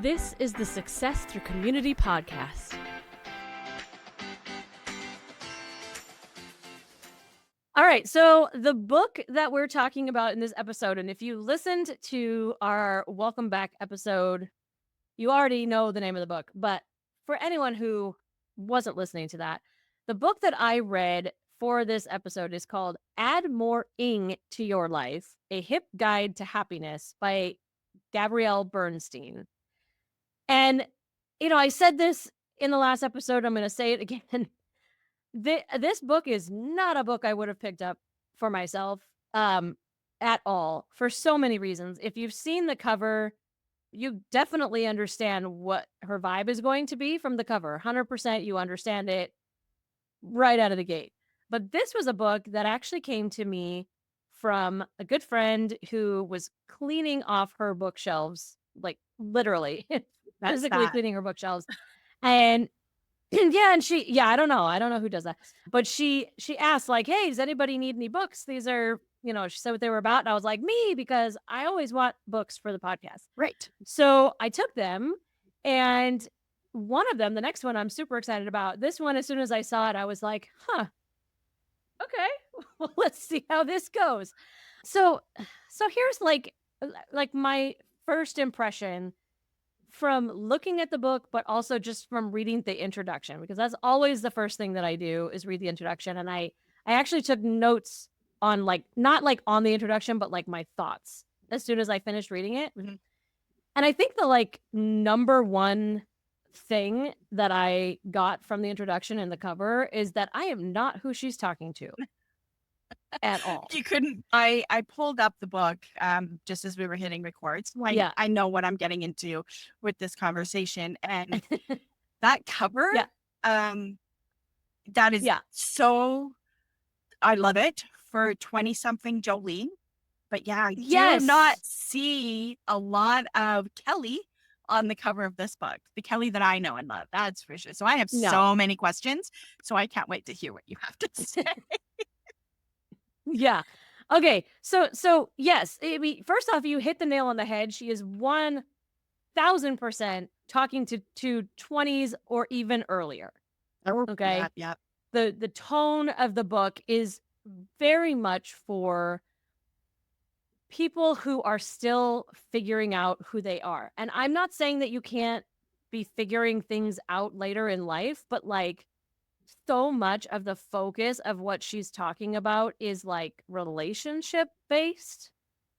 This is the Success Through Community podcast. All right, so the book that we're talking about in this episode, and if you listened to our Welcome Back episode, you already know the name of the book. But for anyone who wasn't listening to that, the book that I read for this episode is called Add More Ing to Your Life, A Hip Guide to Happiness by Gabrielle Bernstein. And, I said this in the last episode. I'm going to say it again. This book is not a book I would have picked up for myself at all, for so many reasons. If you've seen the cover, you definitely understand what her vibe is going to be from the cover. 100% you understand it right out of the gate. But this was a book that actually came to me from a good friend who was cleaning off her bookshelves, like literally physically cleaning her bookshelves. And and I don't know who does that, but she asked, like, hey, does anybody need any books? These are, she said what they were about. And I was like, me, because I always want books for the podcast. Right. So I took them, and one of them, the next one, I'm super excited about. This one, as soon as I saw it, I was like, okay, well, let's see how this goes. So here's like my first impression from looking at the book, but also just from reading the introduction, because that's always the first thing that I do is read the introduction. And I actually took notes on, like, not like on the introduction, but like my thoughts as soon as I finished reading it. Mm-hmm. And I think the like number one thing that I got from the introduction and the cover is that I am not who she's talking to at all. You couldn't. I pulled up the book just as we were hitting record. So I know what I'm getting into with this conversation. And that cover, that is so, I love it for 20-something Jolene. But I do not see a lot of Kelly on the cover of this book. The Kelly that I know and love, that's for sure. So I have so many questions. So I can't wait to hear what you have to say. Yeah. Okay. So yes, first off, you hit the nail on the head. She is 1000% talking to 20s or even earlier. Okay. Yeah. The tone of the book is very much for people who are still figuring out who they are. And I'm not saying that you can't be figuring things out later in life, but like, so much of the focus of what she's talking about is like relationship based.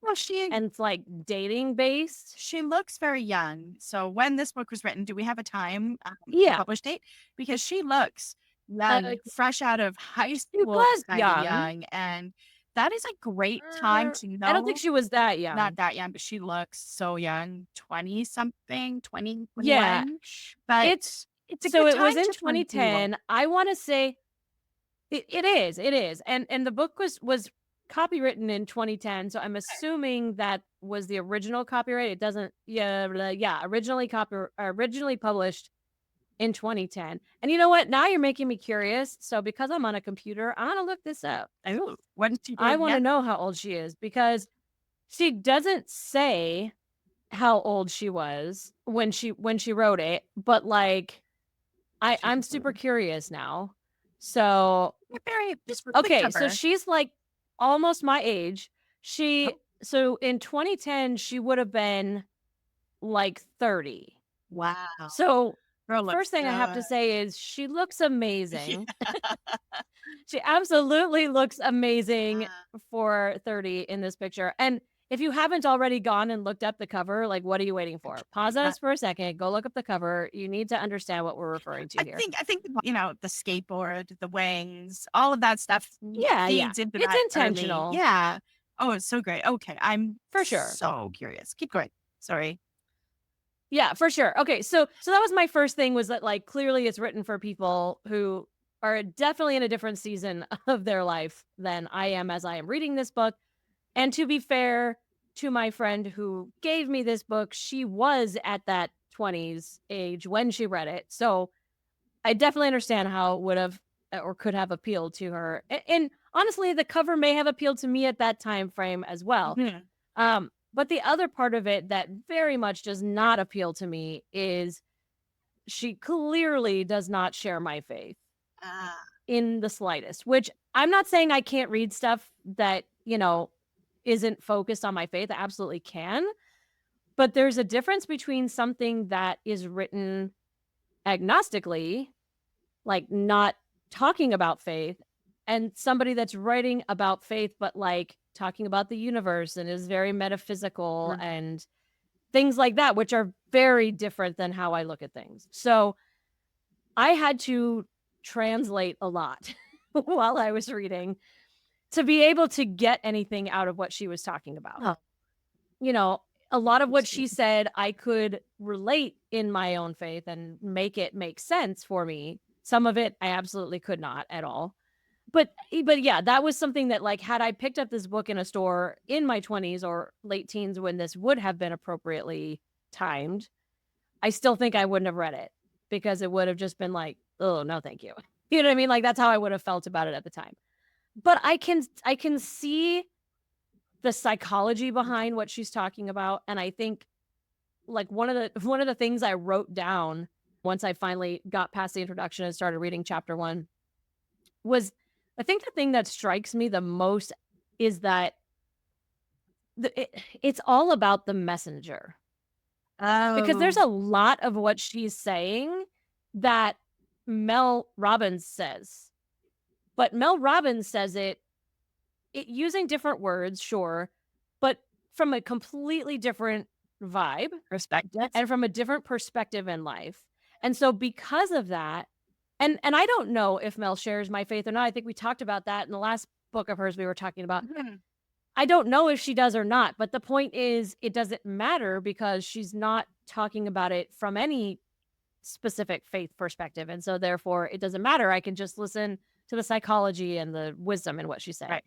Well, and it's like dating based. She looks very young. So when this book was written, do we have a time publish date? Because she looks fresh out of high school, young, and that is a great time to know. I don't think she was that young. Not that young, but she looks so young, 20-something, 20, 21. Yeah, but it's so it was in 2010. I want to say it is. And the book was copywritten in 2010. So I'm assuming that was the original copyright. It doesn't, originally published in 2010. And you know what? Now you're making me curious. So because I'm on a computer, I'm gonna look this up. I want to know how old she is, because she doesn't say how old she was when she wrote it, but like, I'm super curious now. So okay, so she's like almost my age. So in 2010 she would have been like 30. Wow. So first thing I have to say is she looks amazing. She absolutely looks amazing for 30 in this picture. And if you haven't already gone and looked up the cover, like, what are you waiting for? Pause us for a second. Go look up the cover. You need to understand what we're referring to here. I think the skateboard, the wings, all of that stuff. Feeds into it's intentional. Early. Yeah. Oh, it's so great. Okay, I'm for sure so curious. Keep going. Sorry. Yeah, for sure. Okay, so that was my first thing, was that like clearly it's written for people who are definitely in a different season of their life than I am as I am reading this book. And to be fair to my friend who gave me this book, she was at that 20s age when she read it. So I definitely understand how it would have or could have appealed to her. And honestly, the cover may have appealed to me at that time frame as well. Mm-hmm. But the other part of it that very much does not appeal to me is she clearly does not share my faith Ah, in the slightest, which I'm not saying I can't read stuff that, isn't focused on my faith. I absolutely can. But there's a difference between something that is written agnostically, like not talking about faith, and somebody that's writing about faith, but like talking about the universe and is very metaphysical mhm. and things like that, which are very different than how I look at things. So I had to translate a lot while I was reading to be able to get anything out of what she was talking about. Oh, You know, a lot of what interesting. she said I could relate in my own faith and make it make sense for me. Some of it I absolutely could not at all. But yeah, that was something that, like, had I picked up this book in a store in my 20s or late teens when this would have been appropriately timed, I still think I wouldn't have read it because it would have just been like, "Oh, no, thank you." You know what I mean? Like, that's how I would have felt about it at the time. But I can see the psychology behind what she's talking about, and I think, like, one of the things I wrote down once I finally got past the introduction and started reading chapter 1 was, I think the thing that strikes me the most is that it's all about the messenger. Because there's Oh, a lot of what she's saying that Mel Robbins says, but Mel Robbins says it using different words, sure, but from a completely different vibe perspective. and from a different perspective in life. And so because of that, and I don't know if Mel shares my faith or not. I think we talked about that in the last book of hers we were talking about. Mhm. I don't know if she does or not, but the point is it doesn't matter because she's not talking about it from any specific faith perspective. And so therefore it doesn't matter. I can just listen to the psychology and the wisdom in what she's saying. Right.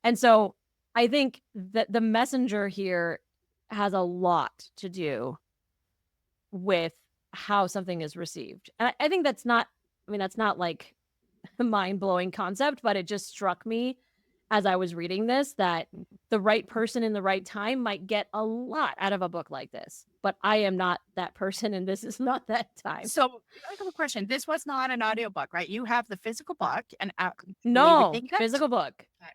And so I think that the messenger here has a lot to do with how something is received. And I think that's not, I mean, that's not like a mind blowing concept, but it just struck me as I was reading this that the right person in the right time might get a lot out of a book like this. But I am not that person, and this is not that time. So I have a question. This was not an audiobook, right? You have the physical book and actually No, reading it? physical book. Okay.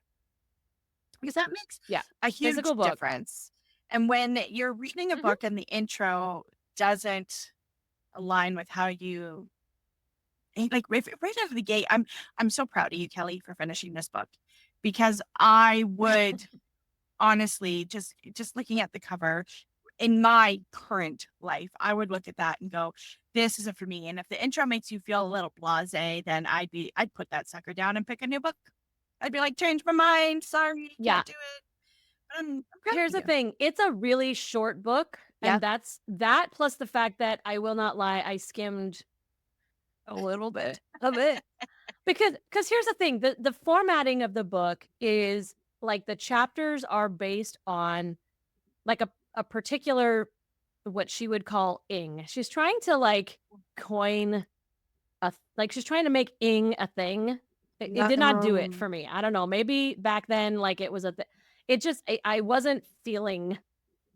Because that makes Yeah, a physical huge book. difference. And when you're reading a Mhm. book and the intro doesn't align with how you like right out of the gate, I'm so proud of you, Kelly, for finishing this book because I would honestly just looking at the cover in my current life, I would look at that and go, this isn't for me. And if the intro makes you feel a little blasé, then I'd put that sucker down and pick a new book. I'd be like, change my mind. Sorry, Yeah. can't do it. But I'm proud Here's of the you. thing. It's a really short book, Yeah. and that's that plus the fact that I will not lie, I skimmed a little bit of it. Because here's the thing, the formatting of the book is like the chapters are based on like a particular what she would call ing. She's trying to like coin like she's trying to make ing a thing. It did not do it No. for me. I don't know. Maybe back then like it was it just I wasn't feeling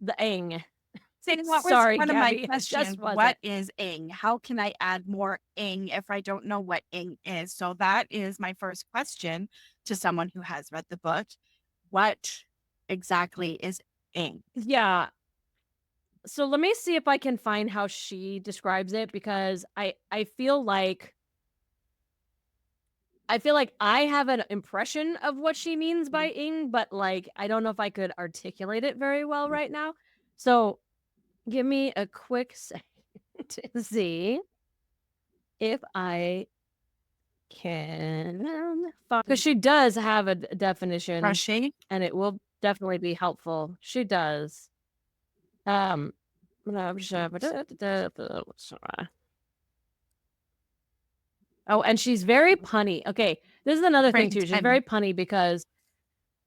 the ing. See, that was Sorry, one of my Gabby. It questions. just What wasn't. is ing? How can I add more ing if I don't know what ing is? So that is my first question to someone who has read the book. What exactly is ing? Yeah. So let me see if I can find how she describes it because I feel like I have an impression of what she means by ing, but like I don't know if I could articulate it very well right now. So give me a quick second to see if I can find because she does have a definition Crochet? and it will definitely be helpful. She does. Um Oh, and she's very punny. Okay, this is another thing Right. too. She's very And punny because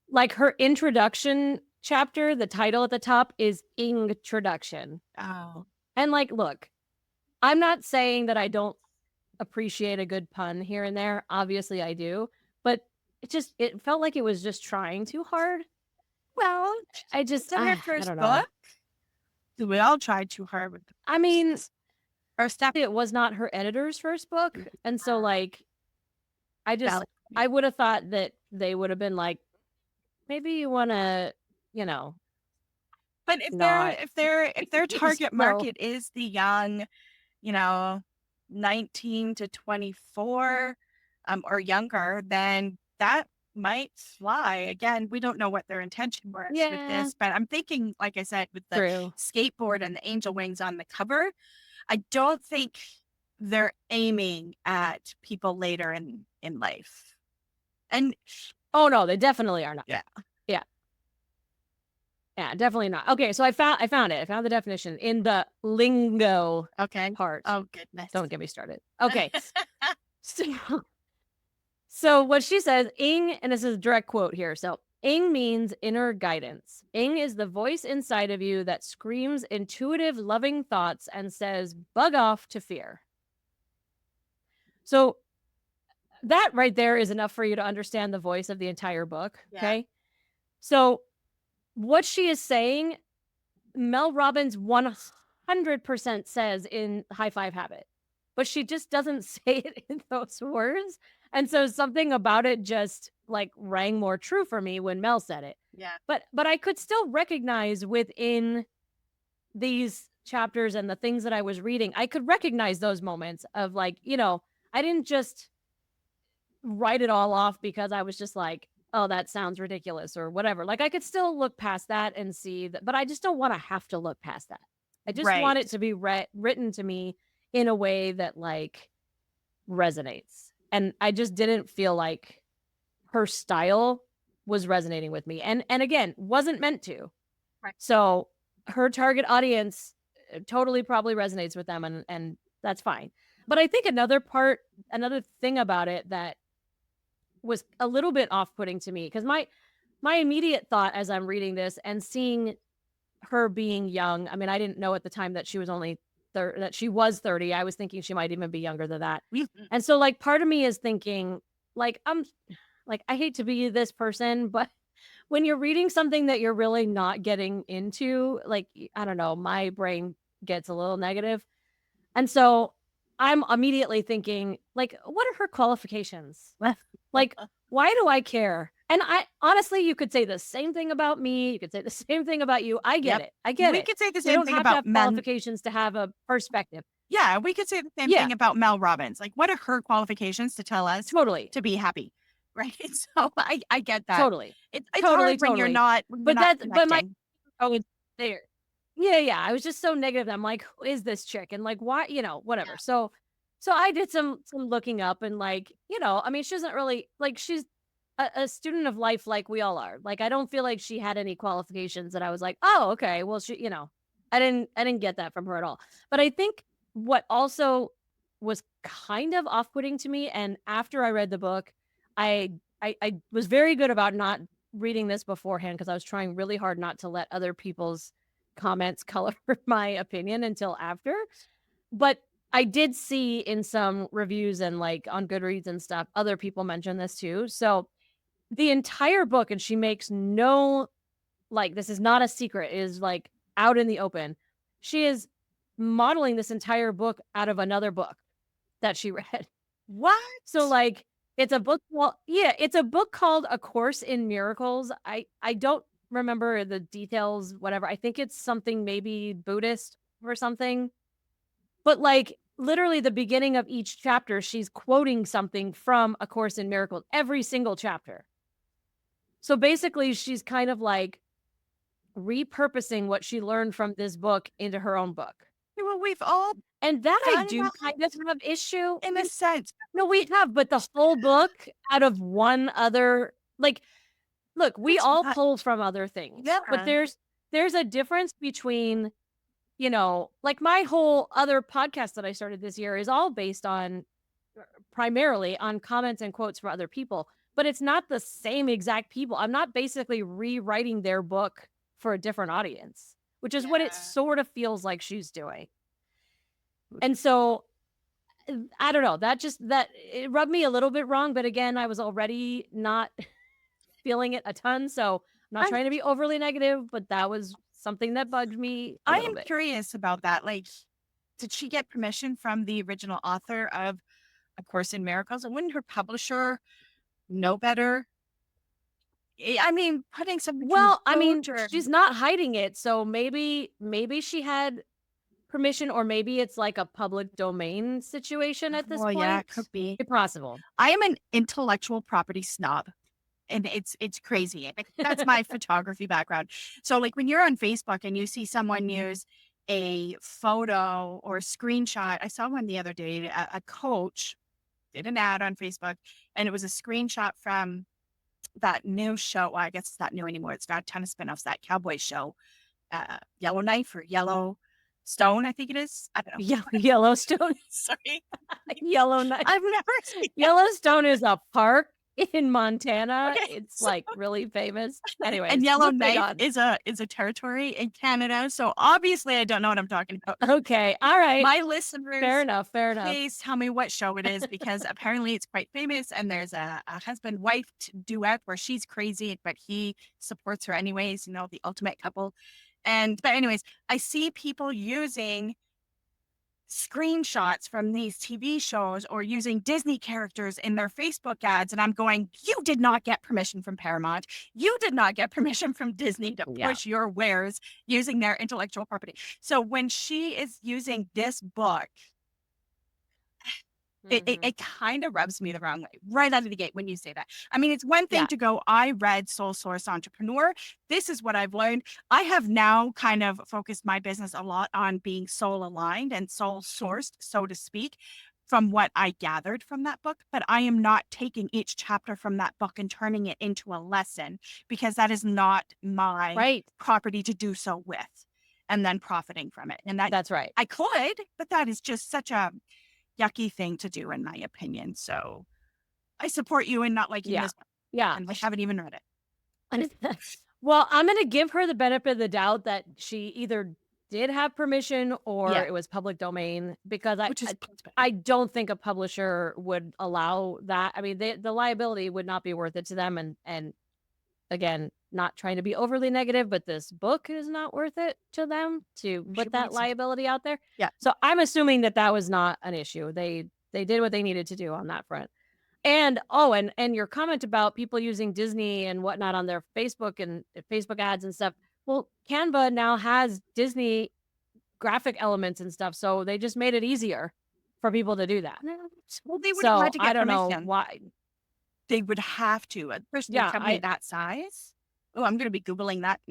like her introduction chapter, the title at the top is introduction. oh, And like, look, I'm not saying that I don't appreciate a good pun here and there. Obviously I do, but it felt like it was just trying too hard. Well, I just, It's her I first don't know. book. We all tried too hard with the I mean, or step. it was not her editor's first book. And so, like, Valid. I would have thought that they would have been like, maybe you want to, you know, But if not their use target Mel. market is the young, you know, 19 to 24, or younger, then that might fly. Again, we don't know what their intention was with Yeah, this, but I'm thinking, like I said, with the true. skateboard and the angel wings on the cover, I don't think they're aiming at people later in life. And Oh no, they definitely are not. yeah, Yeah. Yeah, definitely not. Okay, so I found it. I found the definition in the lingo okay. part. Oh goodness. Don't get me started. Okay. So, so what she says, ing, and this is a direct quote here. So ing means inner guidance. Ing is the voice inside of you that screams intuitive, loving thoughts and says, bug off to fear. So that right there is enough for you to understand the voice of the entire book. Yeah. Okay. So what she is saying, Mel Robbins 100% says in High Five Habit, but she just doesn't say it in those words. And so something about it just like rang more true for me when Mel said it. Yeah. But I could still recognize within these chapters and the things that I was reading, I could recognize those moments of like, I didn't just write it all off because I was just like, oh, that sounds ridiculous or whatever. Like I could still look past that and see that, but I just don't want to have to look past that. I just want it to be written to me in a way that like resonates. And I just didn't feel like her style was resonating with me. And again, wasn't meant to. Right. So her target audience totally probably resonates with them and that's fine. But I think another thing about it that was a little bit off-putting to me because my immediate thought as I'm reading this and seeing her being young, I mean, I didn't know at the time that she was only that she was 30. I was thinking she might even be younger than that. And so like part of me is thinking like I'm like I hate to be this person, but when you're reading something that you're really not getting into, like I don't know, my brain gets a little negative. And so I'm immediately thinking like what are her qualifications? Like, why do I care? And I honestly, you could say the same thing about me. You could say the same thing about you. I get it. I get it. We could say the You same don't thing have to about have qualifications to have a perspective. Yeah, we could say the same thing about Mel Robbins. Like, what are her qualifications to tell us Totally. to be happy? Right. So I get that. Totally. It's Totally, hard when you're not. But it's there. Yeah. I was just so negative. I'm like, who is this chick? And like, why? Whatever. Yeah. So I did some looking up and like, I mean, she doesn't really like she's a student of life like we all are. Like I don't feel like she had any qualifications that I was like, oh, okay. Well, I didn't get that from her at all. But I think what also was kind of off-putting to me, and after I read the book, I was very good about not reading this beforehand because I was trying really hard not to let other people's comments color my opinion until after. But I did see in some reviews and like on Goodreads and stuff, other people mention this too. So the entire book, and she makes no, like, this is not a secret, it is like out in the open. She is modeling this entire book out of another book that she read. What? So like it's a book it's a book called A Course in Miracles. I don't remember the details, whatever. I think it's something maybe Buddhist or something. But like literally the beginning of each chapter, she's quoting something from A Course in Miracles, every single chapter. So basically she's kind of like repurposing what she learned from this book into her own book. Well, we've all and that I do kind of have issue in a sense. No, we have, but the whole book out of one other, like, look, we all pull from other things. Yeah. But there's a difference between, like my whole other podcast that I started this year is all based on primarily on comments and quotes from other people, but it's not the same exact people. I'm not basically rewriting their book for a different audience, which is what it sort of feels like she's doing. And so I don't know, that it rubbed me a little bit wrong, but again, I was already not feeling it a ton, so Not trying to be overly negative, but that was something that bugged me a I little am bit. curious about that. Like, did she get permission from the original author of A Course in Miracles? And wouldn't her publisher know better? I mean, putting something from Well, I mean, or she's not hiding it, so maybe she had permission, or maybe it's like a public domain situation at this well, yeah, it point. could be. It's possible. I am an intellectual property snob. And it's crazy. And that's my photography background. So like when you're on Facebook and you see someone use a photo or a screenshot, I saw one the other day, a coach did an ad on Facebook and it was a screenshot from that new show. Well, I guess it's not new anymore. It's got a ton of spinoffs, that cowboy show, Yellowknife or Yellowstone, I think it is. I don't know. Yeah, Yellowstone. Sorry. Yellowknife. I've never seen Yellowstone is a park in Montana. Okay, It's so like really famous. Anyways, and moving Yellowknife on. is a territory in Canada, so obviously I don't know what I'm talking about. Okay, all right. My listeners, Fair enough. please tell me what show it is because apparently it's quite famous and there's a husband-wife duet where she's crazy, but he supports her anyways, you know, the ultimate couple. But anyways, I see people using screenshots from these TV shows or using Disney characters in their Facebook ads. And I'm going, you did not get permission from Paramount. You did not get permission from Disney to push your wares using their intellectual property. So when she is using this book, it kind of rubs me the wrong way right out of the gate when you say that. I mean, it's one thing to go, I read Soul Source Entrepreneur. This is what I've learned. I have now kind of focused my business a lot on being soul aligned and soul sourced, so to speak, from what I gathered from that book. But I am not taking each chapter from that book and turning it into a lesson because that is not my property to do so with and then profiting from it. And that's right. I could, but that is just such a yucky thing to do in my opinion. So I support you in not liking this book. Yeah. And I haven't even read it. Well, I'm going to give her the benefit of the doubt that she either did have permission or it was public domain because I don't think a publisher would allow that. I mean, the liability would not be worth it to them. And again, not trying to be overly negative, but this book is not worth it to them to put that liability out there. Yeah. So I'm assuming that was not an issue. They did what they needed to do on that front. And and your comment about people using Disney and whatnot on their Facebook and Facebook ads and stuff. Well, Canva now has Disney graphic elements and stuff, so they just made it easier for people to do that. Well, they would have had to get I don't know permission. why. They would have to. A person in a company that size. Oh, I'm going to be Googling that.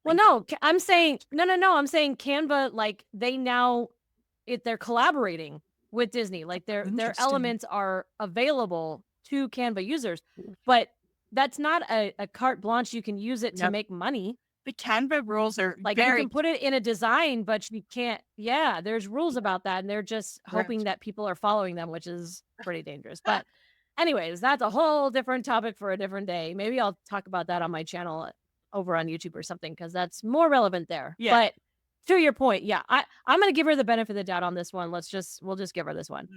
Well, no, I'm saying no. I'm saying Canva, like they're collaborating with Disney. Like their elements are available to Canva users, but that's not a carte blanche. You can use it to make money. The Canva rules are like you can put it in a design, but you can't. Yeah, there's rules about that, and they're just hoping that people are following them, which is pretty dangerous. But anyways, that's a whole different topic for a different day. Maybe I'll talk about that on my channel over on YouTube or something because that's more relevant there. Yeah. But to your point, I'm going to give her the benefit of the doubt on this one. We'll just give her this one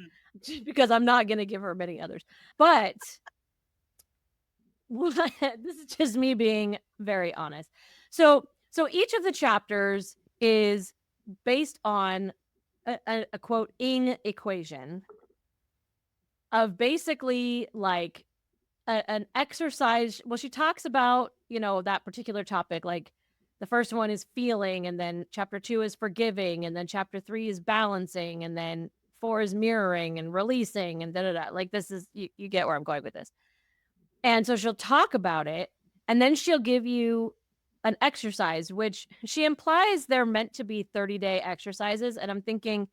because I'm not going to give her many others. But this is just me being very honest. So each of the chapters is based on a quote-ing equation of basically like an exercise. Well, she talks about, that particular topic. Like the first one is feeling, and then chapter 2 is forgiving, and then chapter 3 is balancing, and then 4 is mirroring and releasing, and like this is, you get where I'm going with this. And so she'll talk about it, and then she'll give you an exercise, which she implies they're meant to be 30-day exercises. And I'm thinking,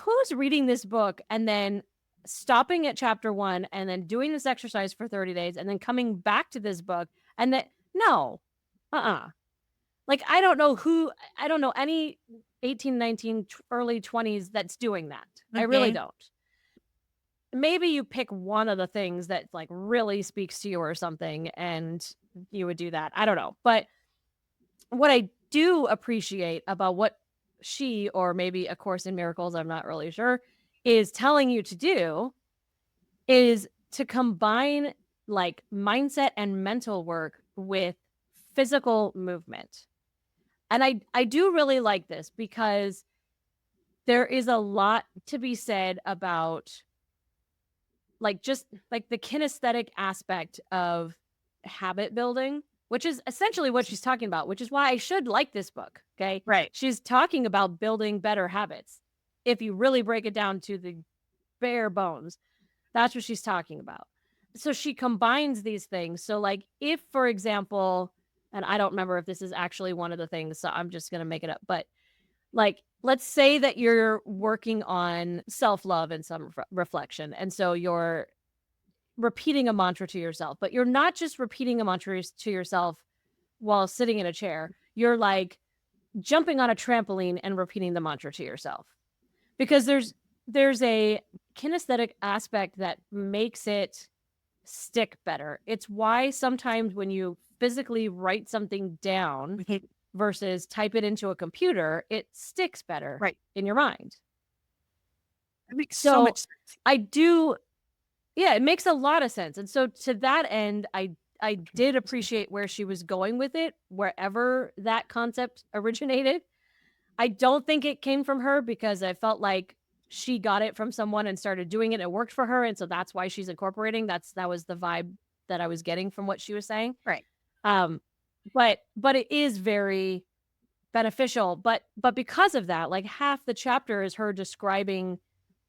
who's reading this book and then stopping at chapter 1 and then doing this exercise for 30 days and then coming back to this book and then like I don't know any 18, 19, early 20s that's doing that. I really don't. Maybe you pick one of the things that like really speaks to you or something and you would do that. I don't know. But what I do appreciate about what she, or maybe A Course in Miracles, I'm not really sure, is telling you to do is to combine like mindset and mental work with physical movement. And I do really like this because there is a lot to be said about like just like the kinesthetic aspect of habit building, which is essentially what she's talking about, which is why I should like this book. Okay. Right. She's talking about building better habits. If you really break it down to the bare bones, that's what she's talking about. So she combines these things. So, like, if, for example, and I don't remember if this is actually one of the things, so I'm just going to make it up, but like, let's say that you're working on self love and some reflection. And so you're repeating a mantra to yourself, but you're not just repeating a mantra to yourself while sitting in a chair. You're like jumping on a trampoline and repeating the mantra to yourself because there's a kinesthetic aspect that makes it stick better. It's why sometimes when you physically write something down versus type it into a computer, it sticks better in your mind. It makes so much sense. I do. Yeah, it makes a lot of sense. And so to that end, I did appreciate where she was going with it, wherever that concept originated. I don't think it came from her because I felt like she got it from someone and started doing it. And it worked for her. And so that's why she's incorporating. That was the vibe that I was getting from what she was saying. Right. But it is very beneficial. But because of that, like half the chapter is her describing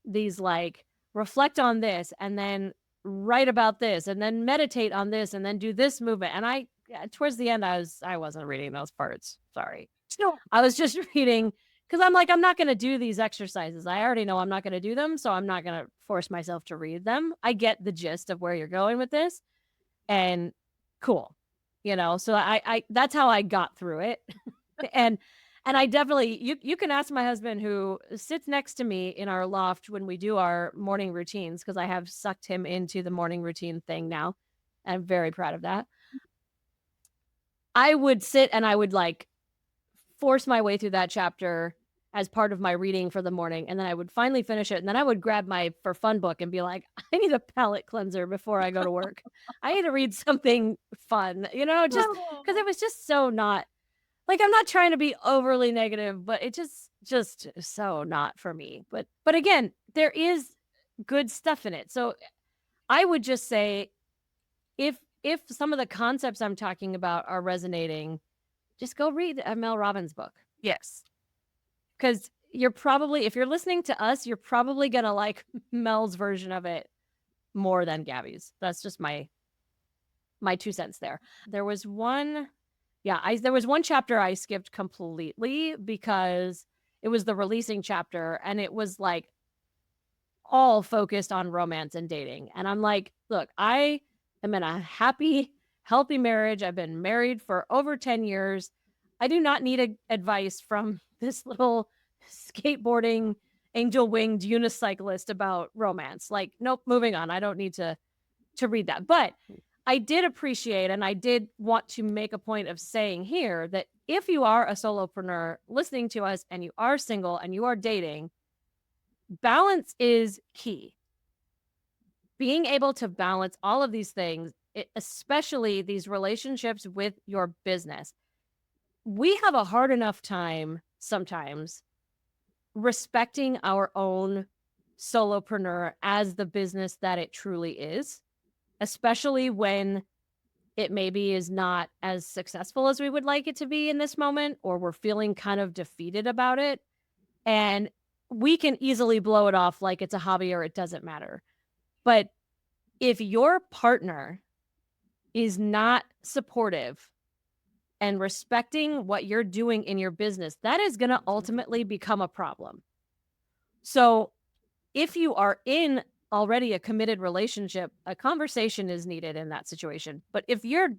these like reflect on this and then write about this and then meditate on this and then do this movement. And towards the end, I wasn't reading those parts. Sorry. No. I was just reading because I'm like, I'm not going to do these exercises. I already know I'm not going to do them. So I'm not going to force myself to read them. I get the gist of where you're going with this and cool, so I that's how I got through it. and I definitely, you can ask my husband who sits next to me in our loft when we do our morning routines, because I have sucked him into the morning routine thing now. I'm very proud of that. I would sit and I would like force my way through that chapter as part of my reading for the morning. And then I would finally finish it. And then I would grab my for fun book and be like, I need a palate cleanser before I go to work. I need to read something fun, just because it was just so not. Like, I'm not trying to be overly negative, but it just so not for me. But again, there is good stuff in it. So I would just say if some of the concepts I'm talking about are resonating, just go read a Mel Robbins book. Yes. Because you're probably, if you're listening to us, you're probably going to like Mel's version of it more than Gabby's. That's just my 2 cents there. There was one chapter I skipped completely because it was the releasing chapter and it was like all focused on romance and dating. And I'm like, look, I am in a happy, healthy marriage. I've been married for over 10 years. I do not need advice from this little skateboarding angel winged unicyclist about romance. Like, nope, moving on. I don't need to read that. But I did appreciate and I did want to make a point of saying here that if you are a solopreneur listening to us and you are single and you are dating, balance is key. Being able to balance all of these things, especially these relationships with your business. We have a hard enough time sometimes respecting our own solopreneur as the business that it truly is, especially when it maybe is not as successful as we would like it to be in this moment, or we're feeling kind of defeated about it. And we can easily blow it off like it's a hobby or it doesn't matter. But if your partner is not supportive and respecting what you're doing in your business, that is going to ultimately become a problem. So if you are in already a committed relationship, a conversation is needed in that situation. But if you're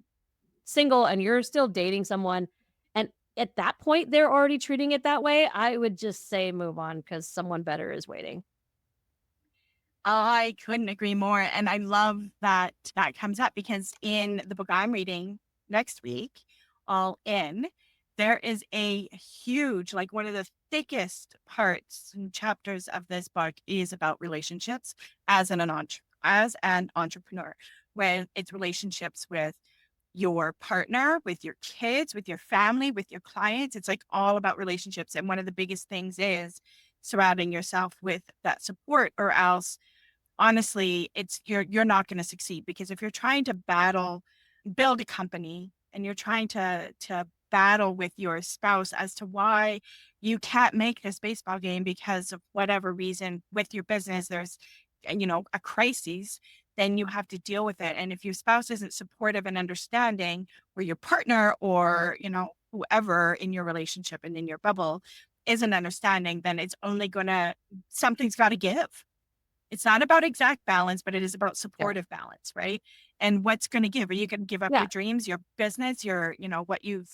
single and you're still dating someone and at that point they're already treating it that way, I would just say move on because someone better is waiting. I couldn't agree more. And I love that comes up because in the book I'm reading next week, All In, there is a huge, like one of the thickest parts and chapters of this book is about relationships as an entrepreneur, when it's relationships with your partner, with your kids, with your family, with your clients. It's like all about relationships. And one of the biggest things is surrounding yourself with that support, or else honestly, it's you're not going to succeed, because if you're trying to build a company, and you're trying to battle with your spouse as to why you can't make this baseball game because of whatever reason with your business, there's a crisis, then you have to deal with it. And if your spouse isn't supportive and understanding, or your partner, or whoever in your relationship and in your bubble isn't understanding, then it's only gonna something's got to give. It's not about exact balance, but it is about supportive balance, right? And what's going to give? Are you going to give up your dreams, your business, what you've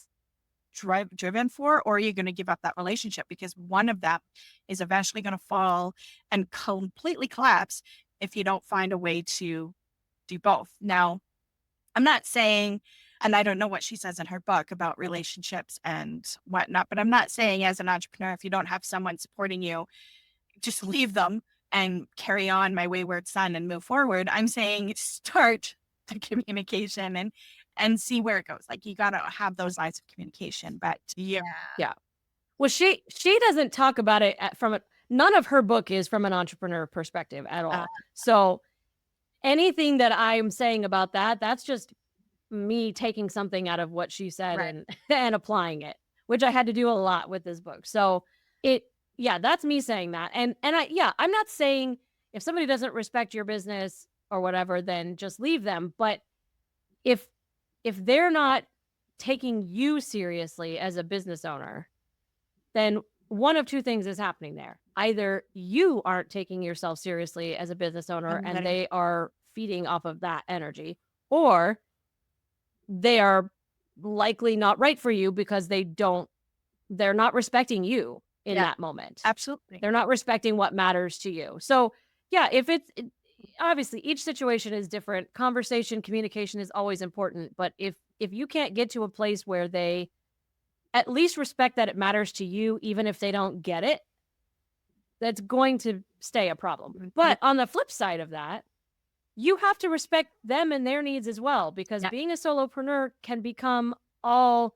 driven for, or are you going to give up that relationship? Because one of them is eventually going to fall and completely collapse if you don't find a way to do both. Now, I'm not saying, and I don't know what she says in her book about relationships and whatnot, but I'm not saying as an entrepreneur, if you don't have someone supporting you, just leave them and carry on my wayward son and move forward. I'm saying start the communication and see where it goes. Like, you got to have those lines of communication. But yeah. Well, she doesn't talk about it none of her book is from an entrepreneur perspective at all. So anything that I'm saying about that's just me taking something out of what she said and applying it, which I had to do a lot with this book. So that's me saying that. And I'm not saying if somebody doesn't respect your business or whatever, then just leave them. But if they're not taking you seriously as a business owner, then one of two things is happening there. Either you aren't taking yourself seriously as a business owner and they are feeding off of that energy, or they are likely not right for you because they're not respecting you in that moment. Absolutely. They're not respecting what matters to you. So if obviously each situation is different. Conversation, communication is always important. But if you can't get to a place where they at least respect that it matters to you, even if they don't get it, that's going to stay a problem. But on the flip side of that, you have to respect them and their needs as well, because being a solopreneur can become all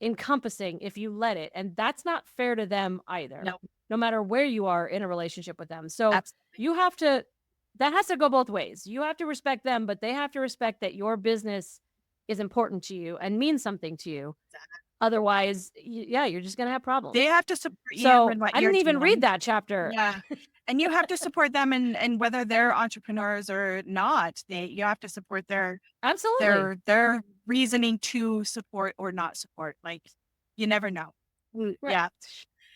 encompassing if you let it. And that's not fair to them either, no matter where you are in a relationship with them. So that has to go both ways. You have to respect them, but they have to respect that your business is important to you and means something to you. Otherwise, you're just going to have problems. They have to support you. So I didn't even read that chapter. Yeah. And you have to support them, and whether they're entrepreneurs or not, you have to support their reasoning to support or not support. Like, you never know. Yeah.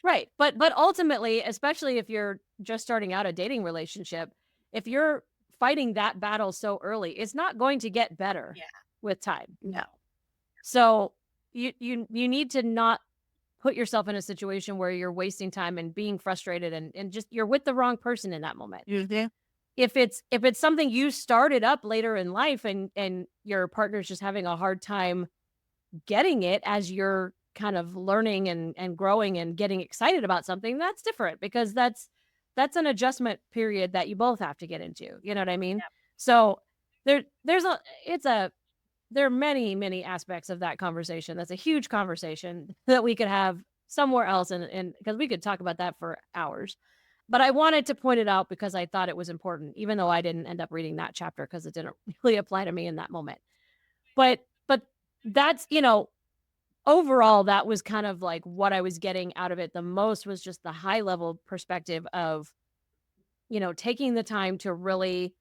Right. But ultimately, especially if you're just starting out a dating relationship, if you're fighting that battle so early, it's not going to get better with time. No. So you need to not put yourself in a situation where you're wasting time and being frustrated and just you're with the wrong person in that moment. Mm-hmm. If it's something you started up later in life and your partner's just having a hard time getting it as you're kind of learning and growing and getting excited about something, that's different, because that's an adjustment period that you both have to get into. You know what I mean? Yep. So there are many, many aspects of that conversation. That's a huge conversation that we could have somewhere else. And because we could talk about that for hours, but I wanted to point it out because I thought it was important, even though I didn't end up reading that chapter because it didn't really apply to me in that moment. But that's, overall, that was kind of like what I was getting out of it the most, was just the high level perspective of, taking the time to really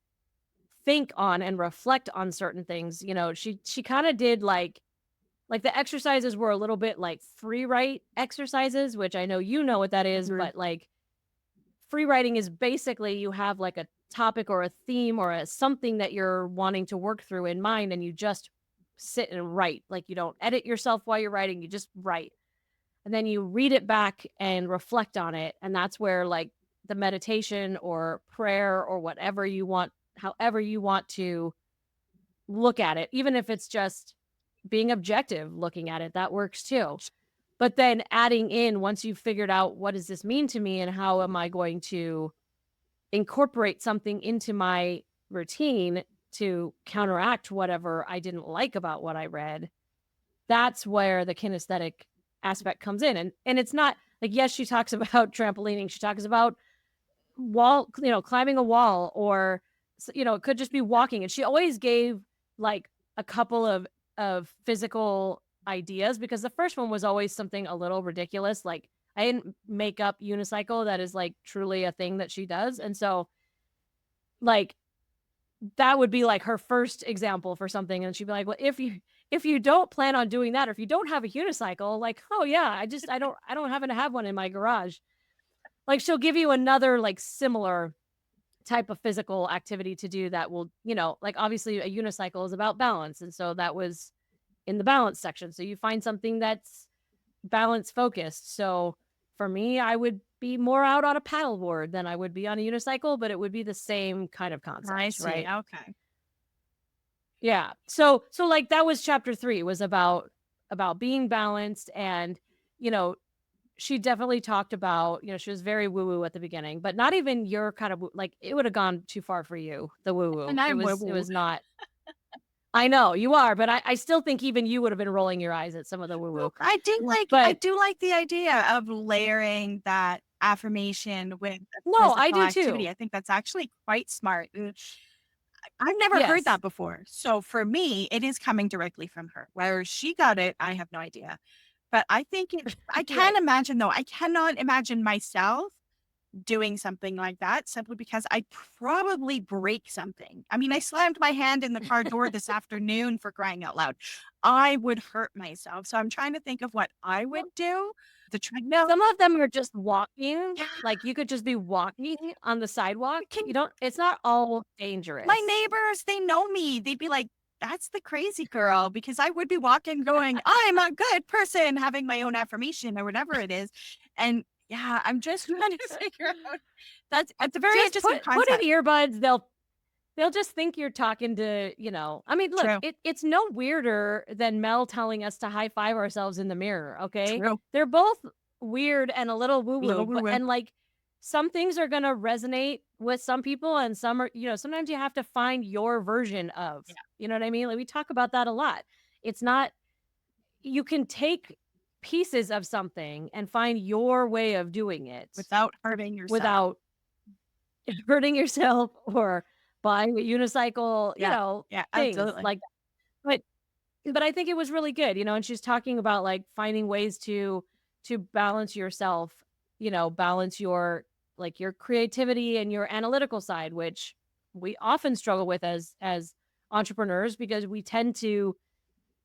think on and reflect on certain things. She kind of did like the exercises were a little bit like free write exercises, which I know what that is, but like free writing is basically you have like a topic or a theme or something that you're wanting to work through in mind, and you just sit and write. Like, you don't edit yourself while you're writing, you just write. And then you read it back and reflect on it. And that's where like the meditation or prayer or whatever you want, however you want to look at it, even if it's just being objective looking at it, that works too. But then adding in, once you've figured out what does this mean to me and how am I going to incorporate something into my routine, to counteract whatever I didn't like about what I read, that's where the kinesthetic aspect comes in. And it's not like, yes, she talks about trampolining. She talks about climbing a wall, or, it could just be walking. And she always gave like a couple of physical ideas, because the first one was always something a little ridiculous. Like, I didn't make up unicycle. That is like truly a thing that she does. And so like that would be like her first example for something. And she'd be like, well, if you don't plan on doing that, or if you don't have a unicycle, like, oh yeah, I don't happen to have one in my garage. Like, she'll give you another like similar type of physical activity to do that will, like, obviously a unicycle is about balance. And so that was in the balance section. So you find something that's balance focused. So for me, I would be more out on a paddleboard than I would be on a unicycle, but it would be the same kind of concept, I see. right? Okay. Yeah. So like that was chapter 3, was about being balanced. And, you know, she definitely talked about, she was very woo-woo at the beginning, but not even your kind of like, it would have gone too far for you, the woo-woo. And It I'm was it woo-woo. was not. I know you are, but I still think even you would have been rolling your eyes at some of the woo-woo. I But do like the idea of layering that affirmation with a no, I physical do activity. too. I think that's actually quite smart. And I've never heard Yes. that before. So for me, it is coming directly from her. Where she got it, I have no idea. But I think I can Right. imagine though. I cannot imagine myself doing something like that, simply because I'd probably break something. I mean, I slammed my hand in the car door this afternoon, for crying out loud. I would hurt myself. So I'm trying to think of what I would do. The treadmill. Some of them are just walking, Yeah. like, you could just be walking on the sidewalk. Can It's not all My dangerous. neighbors, they know me. They'd be like, "That's the crazy girl," because I would be walking going, "I'm a good person," having my own affirmation or whatever it is. And yeah, I'm just trying to figure out, that's it's a very Just interesting put in concept. earbuds, they'll just think you're talking to, I mean, look, True, it's no weirder than Mel telling us to high five ourselves in the mirror, okay? true. They're both weird and a little woo-woo, Little but woo-woo. and like some things are gonna resonate with some people, and some are, sometimes you have to find your version of, Yeah, you know what I mean? Like, we talk about that a lot. It's not, you can take pieces of something and find your way of doing it without hurting yourself. without hurting yourself or buying a unicycle, Yeah, yeah, things absolutely. like that. But I think it was really good, and she's talking about like finding ways to balance yourself, balance your like your creativity and your analytical side, which we often struggle with as entrepreneurs, because we tend to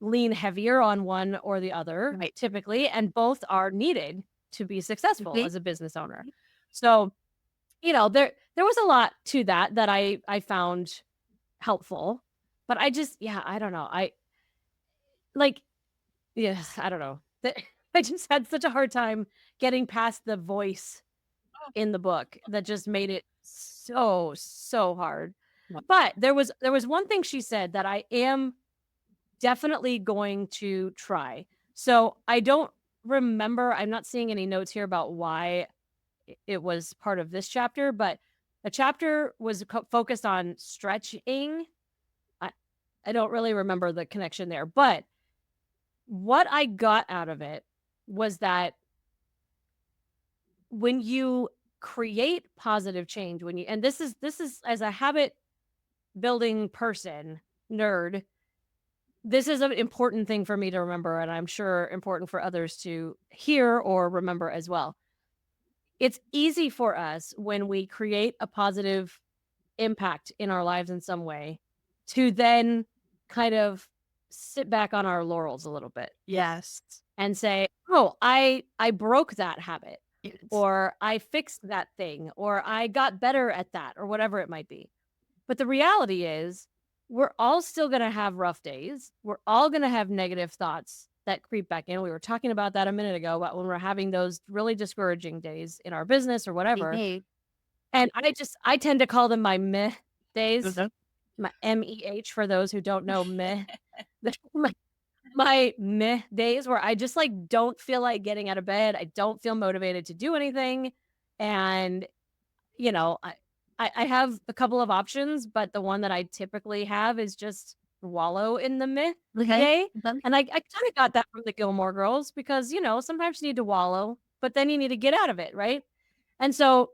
lean heavier on one or the other Right. typically, and both are needed to be successful Mhm. as a business owner. So, there was a lot to that I found helpful, but I just, yeah, I don't know. Like, yes, I don't know. I just had such a hard time getting past the voice Oh, in the book that just made it so hard. yeah. But there was one thing she said that I am definitely going to try. So, I don't remember, I'm not seeing any notes here about why it was part of this chapter, but a chapter was focused on stretching. I, I don't really remember the connection there, but what I got out of it was that when you create positive change, and this is as a habit building person, nerd, this is an important thing for me to remember, and I'm sure important for others to hear or remember as well. It's easy for us when we create a positive impact in our lives in some way to then kind of sit back on our laurels a little bit Yes. and say, "Oh, I broke that habit, Yes. or I fixed that thing, or I got better at that," or whatever it might be. But the reality is, we're all still going to have rough days. We're all going to have negative thoughts that creep back in. We were talking about that a minute ago, about when we're having those really discouraging days in our business or whatever. Mhm. And I tend to call them my meh days, Mhm. my MEH for those who don't know meh. My, my meh days where I just like don't feel like getting out of bed. I don't feel motivated to do anything. And, you know, I have a couple of options, but the one that I typically have is just wallow in the meh Okay. day. And I kind of got that from the Gilmore Girls because, sometimes you need to wallow, but then you need to get out of it, right? And so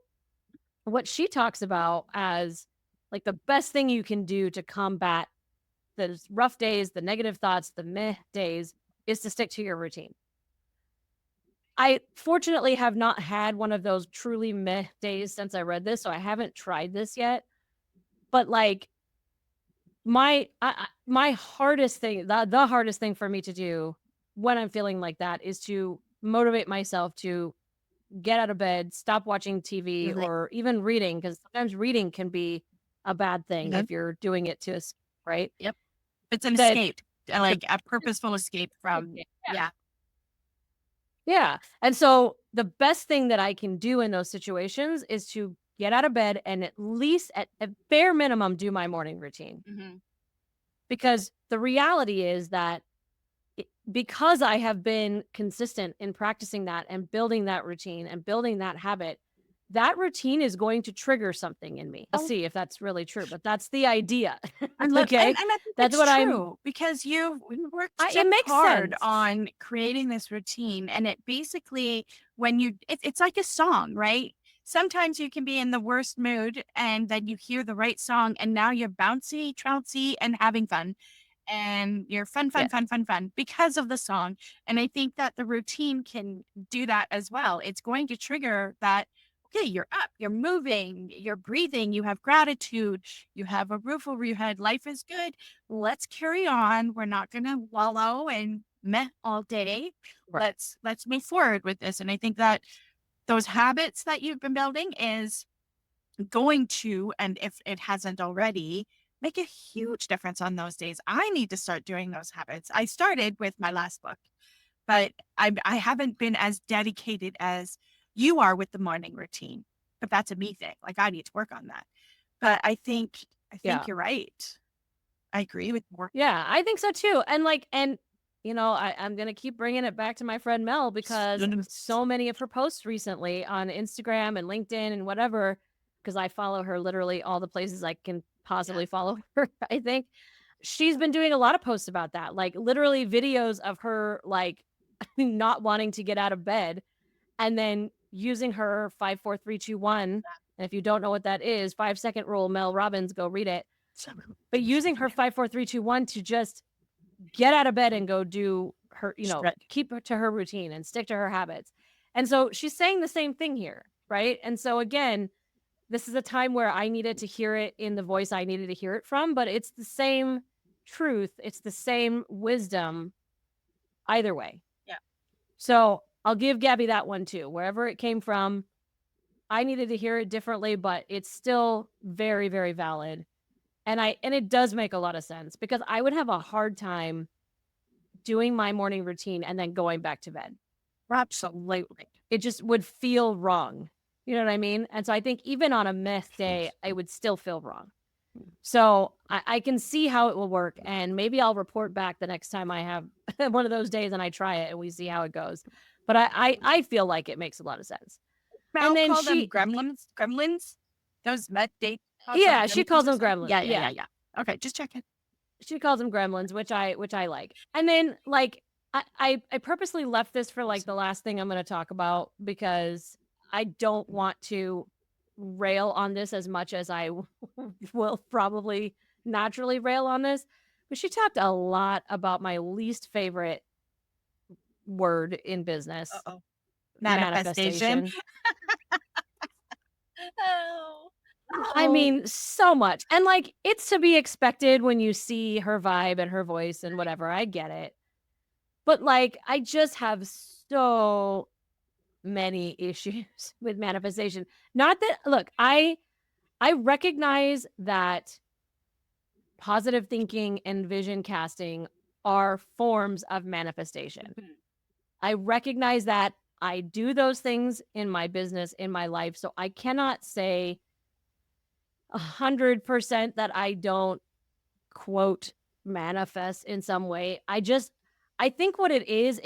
what she talks about as like the best thing you can do to combat those rough days, the negative thoughts, the meh days is to stick to your routine. I fortunately have not had one of those truly meh days since I read this, so I haven't tried this yet. But like my hardest thing, the hardest thing for me to do when I'm feeling like that is to motivate myself to get out of bed, stop watching TV Really. or even reading, because sometimes reading can be a bad thing Mhm. if you're doing it to escape, right? Yep. It's an That escape, the like a purposeful escape from yeah. Yeah. And so the best thing that I can do in those situations is to get out of bed and at least at bare minimum do my morning routine. Mhm. Because the reality is that because I have been consistent in practicing that and building that routine and building that habit, that routine is going to trigger something in me. I'll Oh, see if that's really true, but that's the idea. I love Okay. and I think That's it's what I'm, true because you've worked so it makes hard sense. on creating this routine, and it basically when it's like a song, right? Sometimes you can be in the worst mood, and then you hear the right song, and now you're bouncy, trouncy, and having fun. And you're fun, fun, Yes. fun, fun, fun because of the song. And I think that the routine can do that as well. It's going to trigger that, okay, you're up, you're moving, you're breathing, you have gratitude, you have a roof over your head, life is good. Let's carry on. We're not gonna wallow and meh all day. Right. Let's move forward with this. And I think that those habits that you've been building is going to, and if it hasn't already, make a huge difference on those days. I need to start doing those habits. I started with my last book, but I haven't been as dedicated as you are with the morning routine. But that's a me thing. Like I need to work on that. But I think Yeah. you're right. I agree with more. Yeah, I think so too. And I'm gonna keep bringing it back to my friend Mel because so many of her posts recently on Instagram and LinkedIn and whatever, because I follow her literally all the places I can possibly follow her. I think she's been doing a lot of posts about that, like literally videos of her like not wanting to get out of bed and then using her 5 4 3 2 1. And if you don't know what that is, 5-second rule, Mel Robbins, go read it. But using her 5 4 3 2 1 to just get out of bed and go do her, keep to her routine and stick to her habits. And so she's saying the same thing here, right? And so again, this is a time where I needed to hear it in the voice I needed to hear it from, but it's the same truth, it's the same wisdom either way. Yeah. So I'll give Gabby that one too. Wherever it came from, I needed to hear it differently, but it's still very, very valid. And it does make a lot of sense because I would have a hard time doing my morning routine and then going back to bed. Absolutely. It just would feel wrong. You know what I mean? And so I think even on a meth day, I would still feel wrong. So I can see how it will work. And maybe I'll report back the next time I have one of those days and I try it and we see how it goes. But I feel like it makes a lot of sense. And Mel then call them gremlins. Those met date. yeah, she calls them gremlins. Yeah, Yeah. Okay, just checking. She calls them gremlins, which I like. And then like I purposely left this for like the last thing I'm going to talk about because I don't want to rail on this as much as I will probably naturally rail on this. But she talked a lot about my least favorite word in business, Uh-oh. Manifestation. manifestation. Oh. I mean, so much. And like it's to be expected when you see her vibe and her voice and whatever. I get it. But like I just have so many issues with manifestation. Not that look, I recognize that positive thinking and vision casting are forms of manifestation. Mhm. I recognize that I do those things in my business, in my life. So I cannot say 100% that I don't quote manifest in some way. I think what it is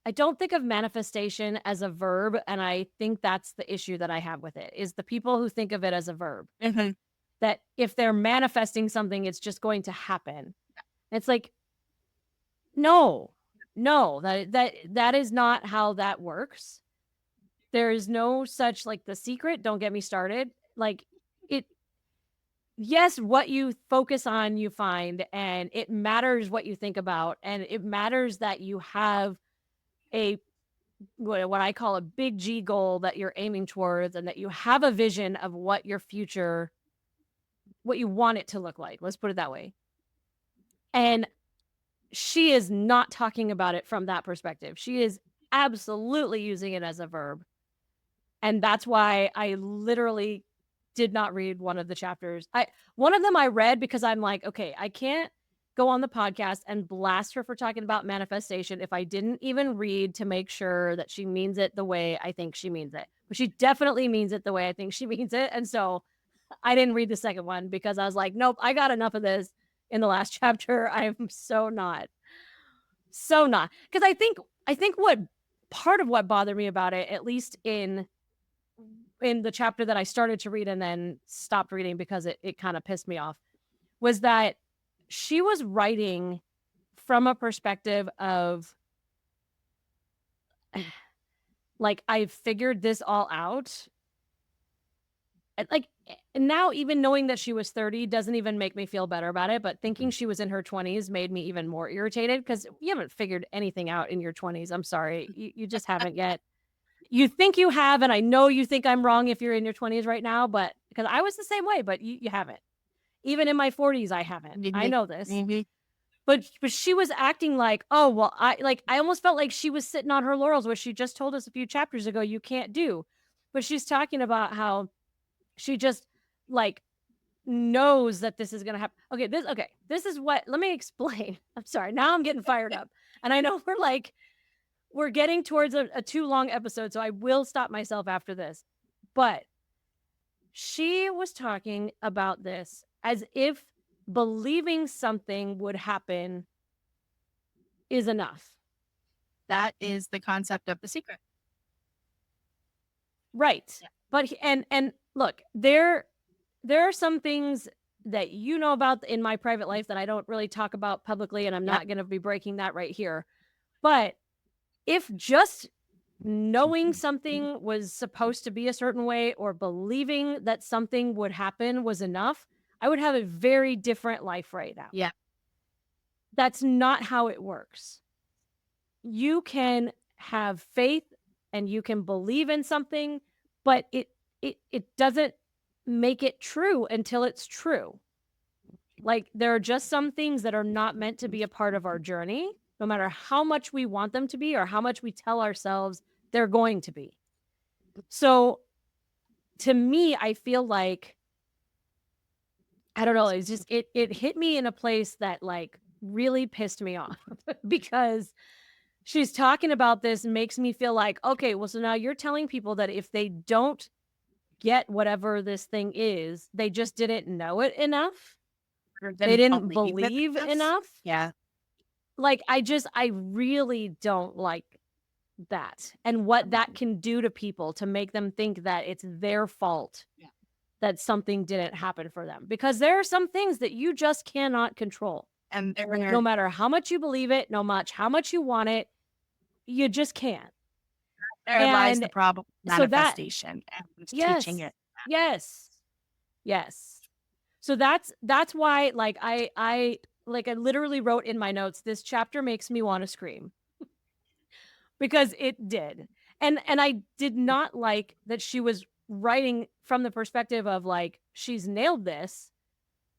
I don't think of manifestation as a verb, and I think that's the issue that I have with it, is the people who think of it as a verb. Mhm. That if they're manifesting something, it's just going to happen. It's like, no, no, that is not how that works. There is no such like The Secret, don't get me started. Like it yes, what you focus on, you find, and it matters what you think about, and it matters that you have a what I call a big G goal that you're aiming towards and that you have a vision of what your future what you want it to look like. Let's put it that way. And she is not talking about it from that perspective. She is absolutely using it as a verb. And that's why I literally did not read one of the chapters. One of them I read because I'm like, okay, I can't go on the podcast and blast her for talking about manifestation if I didn't even read to make sure that she means it the way I think she means it. But she definitely means it the way I think she means it. And so I didn't read the second one because I was like, nope, I got enough of this in the last chapter. I'm so not. So not. Because I think what part of what bothered me about it, at least in the chapter that I started to read and then stopped reading because it kind of pissed me off, was that she was writing from a perspective of like, I've figured this all out. And now even knowing that she was 30 doesn't even make me feel better about it, but thinking she was in her 20s made me even more irritated because you haven't figured anything out in your 20s. I'm sorry. You just haven't yet. You think you have, and I know you think I'm wrong if you're in your 20s right now, but because I was the same way, but you haven't. Even in my 40s, I haven't. I know this. Mhm. But she was acting like, oh, well, I almost felt like she was sitting on her laurels, which she just told us a few chapters ago you can't do. But she's talking about how she just like knows that this is gonna happen. This is what let me explain. I'm sorry. Now I'm getting fired up. And I know we're getting towards a too long episode, so I will stop myself after this. But she was talking about this as if believing something would happen is enough. That is the concept of The Secret. Right. Yeah. But and look, there are some things that you know about in my private life that I don't really talk about publicly, and I'm not going to be breaking that right here. But if just knowing something was supposed to be a certain way or believing that something would happen was enough, I would have a very different life right now. Yeah. That's not how it works. You can have faith and you can believe in something, but it doesn't make it true until it's true. Like there are just some things that are not meant to be a part of our journey, no matter how much we want them to be or how much we tell ourselves they're going to be. So to me, I feel like I don't know, it's just it hit me in a place that like really pissed me off because she's talking about this makes me feel like, okay, well, so now you're telling people that if they don't get whatever this thing is, they just didn't know it enough. They didn't believe enough. Yeah. Like, I really don't like that and what that can do to people to make them think that it's their fault that something didn't happen for them. Because there are some things that you just cannot control. And no matter how much you believe it, no much how much you want it, you just can't. There lies the problem. Manifestation. Yes. Teaching it. Yes. Yes. So that's why like I literally wrote in my notes, this chapter makes me want to scream. Because it did. And I did not like that she was writing from the perspective of like she's nailed this,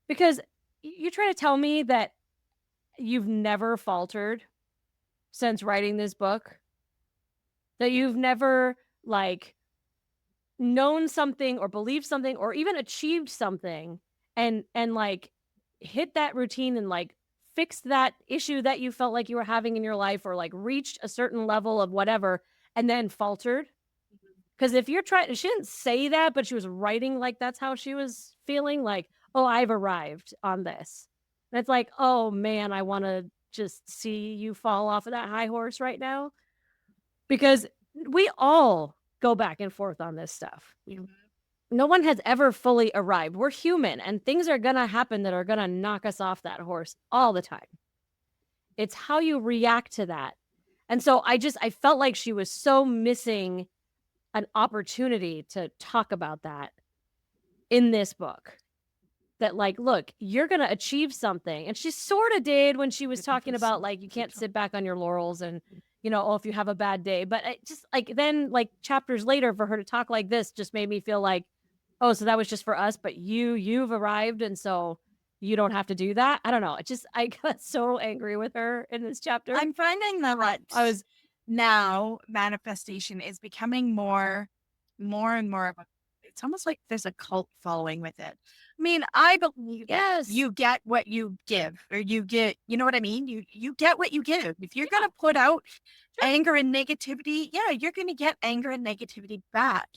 because you're trying to tell me that you've never faltered since writing this book, that you've never like known something or believed something or even achieved something and like hit that routine and like fixed that issue that you felt like you were having in your life or like reached a certain level of whatever and then faltered. Because if you're trying, she didn't say that, but she was writing like that's how she was feeling, like, oh, I've arrived on this. And it's like, oh man, I want to just see you fall off of that high horse right now. because we all go back and forth on this stuff. Mhm. No one has ever fully arrived. We're human, and things are gonna happen that are gonna knock us off that horse all the time. It's how you react to that. And so I felt like she was so missing an opportunity to talk about that in this book. That like, look, you're gonna achieve something. And she sort of did when she was talking about like you can't sit back on your laurels and oh, if you have a bad day. But it just like then like chapters later for her to talk like this just made me feel like, oh, so that was just for us, but you've arrived and so you don't have to do that. I don't know. I got so angry with her in this chapter. I'm finding that I was now manifestation is becoming more and more of a, it's almost like there's a cult following with it. I mean, I believe that yes. you get what you give, or you get, you know what I mean? You get what you give. If you're going to put out anger and negativity, yeah, you're going to get anger and negativity back.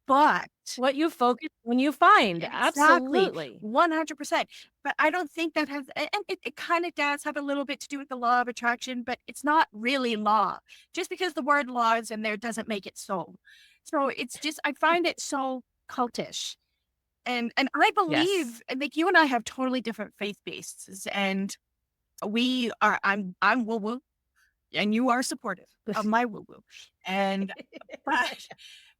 But what you focus when you find. exactly, Absolutely. 100%. But I don't think that has, and it kind of does have a little bit to do with the law of attraction, but it's not really law. Just because the word law is in there doesn't make it so. So it's just, I find it so cultish. And I believe, Yes. and like you and I have totally different faith bases, and I'm woo woo, and you are supportive of my woo woo, and but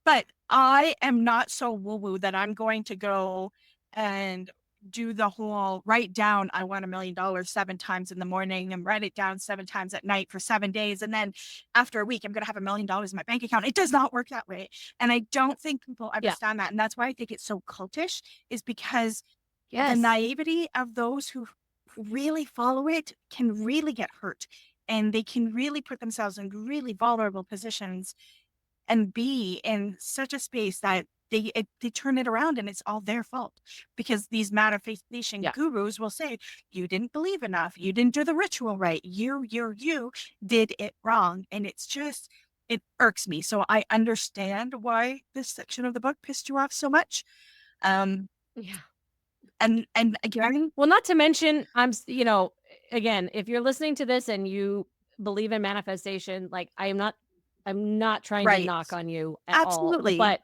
but I am not so woo woo that I'm going to go and do the whole write down, I want $1,000,000 7 times in the morning and write it down 7 times at night for 7 days. And then after a week, I'm going to have $1,000,000 in my bank account. It does not work that way. And I don't think people Yeah. understand that. And that's why I think it's so cultish, is because the Yes. naivety of those who really follow it can really get hurt, and they can really put themselves in really vulnerable positions and be in such a space that they turn it around and it's all their fault, because these manifestation Yeah. gurus will say, you didn't believe enough, you didn't do the ritual right, you did it wrong. And it's just, it irks me. So I understand why this section of the book pissed you off so much. Yeah. And again, Well, not to mention, again, if you're listening to this and you believe in manifestation, like I'm not trying to right, knock on you at all, absolutely, but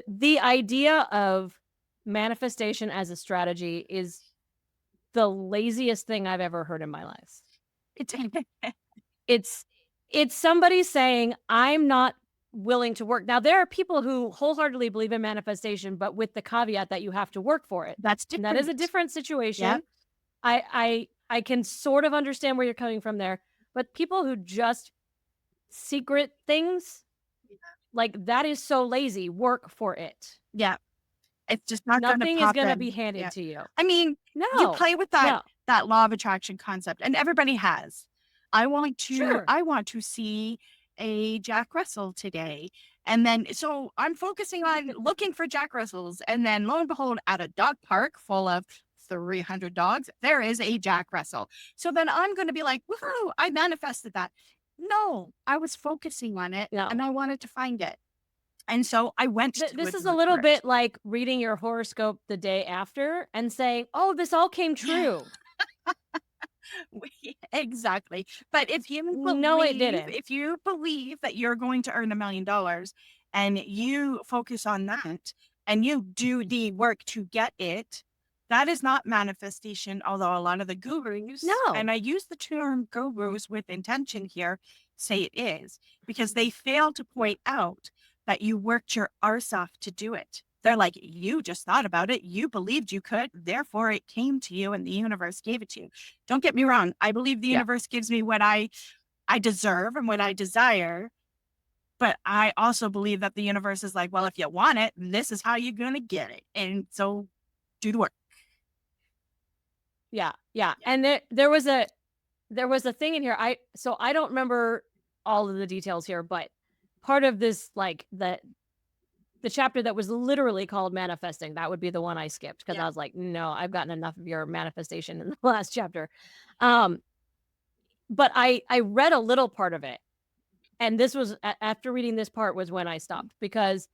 the idea of manifestation as a strategy is the laziest thing I've ever heard in my life. it's It's it's somebody saying, "I'm not willing to work." Now, there are people who wholeheartedly believe in manifestation, but with the caveat that you have to work for it. that's And that is a different. different Yeah, situation. I can sort of understand where you're coming from there, but people who just secret things, like that is so lazy. Work for it. yeah. It's just not gonna Nothing is pop gonna be in. handed Yeah. to you. I mean, you No. play with that No. law of attraction concept, and everybody has. Sure. I want to see a Jack Russell today. And then so I'm focusing on looking for Jack Russells, and then lo and behold, at a dog park full of 300 dogs, there is a Jack Russell. So then I'm gonna be like, "Woohoo, I manifested that." No, I was focusing on it and No. I wanted to find it. And so I went to This it is and a look little for it. bit like reading your horoscope the day after and saying, "Oh, this all came Yeah. true." Exactly. But No, it didn't. if you believe that you're going to earn $1,000,000 and you focus on that and you do the work to get it, that is not manifestation. Although a lot of the gurus, No. and I use the term gurus with intention here, say it is, because they fail to point out that you worked your arse off to do it. They're like, you just thought about it. You believed you could. Therefore, it came to you and the universe gave it to you. Don't get me wrong. I believe the Yeah. universe gives me what I deserve and what I desire. But I also believe that the universe is like, well, if you want it, this is how you're going to get it. And so do the work. Yeah. Yeah. Yeah. And there was a thing in here. I don't remember all of the details here, but part of this, like the chapter that was literally called manifesting, that would be the one I skipped because Yeah. I was like, no, I've gotten enough of your manifestation in the last chapter. Um, but I read a little part of it. And this was after reading this part was when I stopped because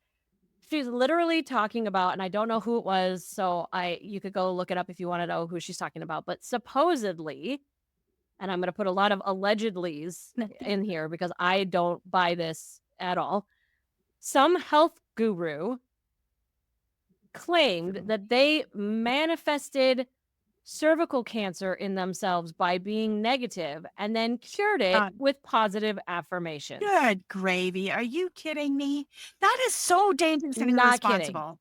she's literally talking about, and I don't know who it was, so you could go look it up if you want to know who she's talking about. But supposedly, and I'm going to put a lot of allegedlys in here because I don't buy this at all. Some health guru claimed that they manifested cervical cancer in themselves by being negative and then cured it with positive affirmations. Good gravy. Are you kidding me? That is so dangerous and irresponsible.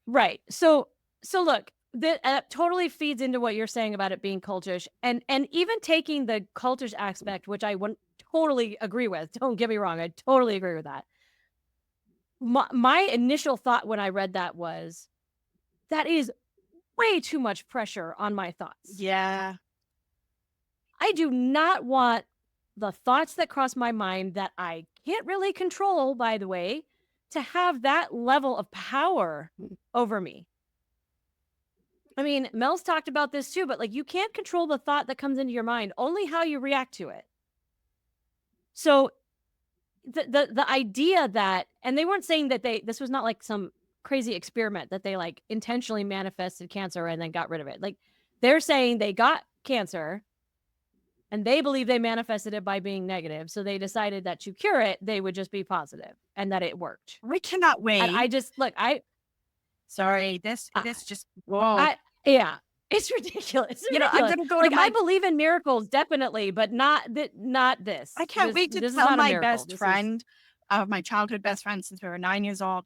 Right. So look, that totally feeds into what you're saying about it being cultish, and even taking the cultish aspect, which I wouldn't totally agree with. Don't get me wrong. I totally agree with that. My initial thought when I read that was, that is way too much pressure on my thoughts. Yeah. I do not want the thoughts that cross my mind that I can't really control, by the way, to have that level of power over me. I mean, Mel's talked about this too, but like, you can't control the thought that comes into your mind, only how you react to it. So the idea that, and they weren't saying that this was not like some crazy experiment that they like intentionally manifested cancer and then got rid of it. Like, they're saying they got cancer and they believe they manifested it by being negative. So they decided that to cure it, they would just be positive, and that it worked. We cannot wait. And I just, look, sorry, this just, whoa. Yeah, it's ridiculous. You know, I'm going to go like, I believe in miracles, definitely, but not this. I can't wait to tell my best friend, my childhood best friend since we were 9 years old,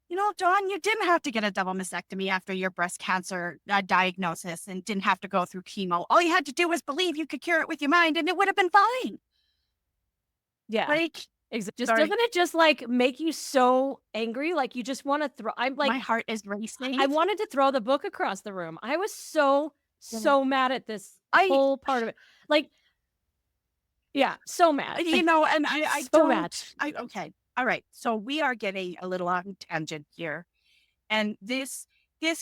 you know, Dawn, you didn't have to get a double mastectomy after your breast cancer diagnosis and didn't have to go through chemo. All you had to do was believe you could cure it with your mind and it would have been fine. Yeah. Like, doesn't it just like make you so angry? Like, you just want to throw, I'm like, my heart is racing. I wanted to throw the book across the room. I was so mad at this whole part of it. Like, yeah, so mad. You know, and I so mad. Okay. All right. So we are getting a little on tangent here. And this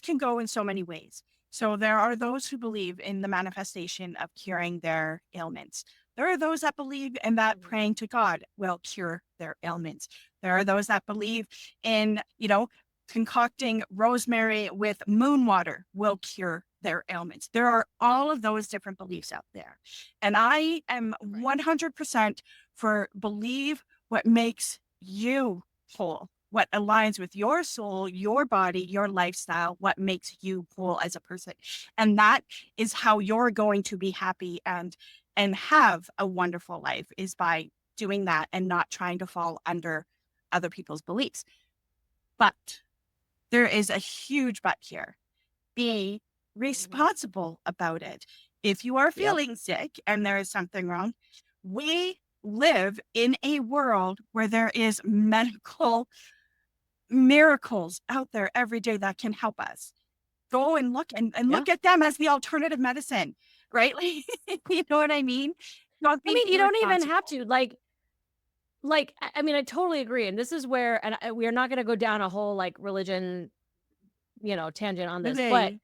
can go in so many ways. So there are those who believe in the manifestation of curing their ailments. There are those that believe in that praying to God will cure their ailments. There are those that believe in, you know, concocting rosemary with moon water will cure their ailments. There are all of those different beliefs out there. And I am 100% for believe what makes you whole, what aligns with your soul, your body, your lifestyle, what makes you whole as a person. And that is how you're going to be happy and have a wonderful life, is by doing that and not trying to fall under other people's beliefs. But there is a huge but here. Be responsible about it. If you are feeling sick and there is something wrong, we live in a world where there is medical miracles out there every day that can help us. Go and look and look at them as the alternative medicine, right? You know what I mean? I mean, you don't even have to like, I mean, I totally agree. And this is where, and we are not going to go down a whole like religion, you know, tangent on this, but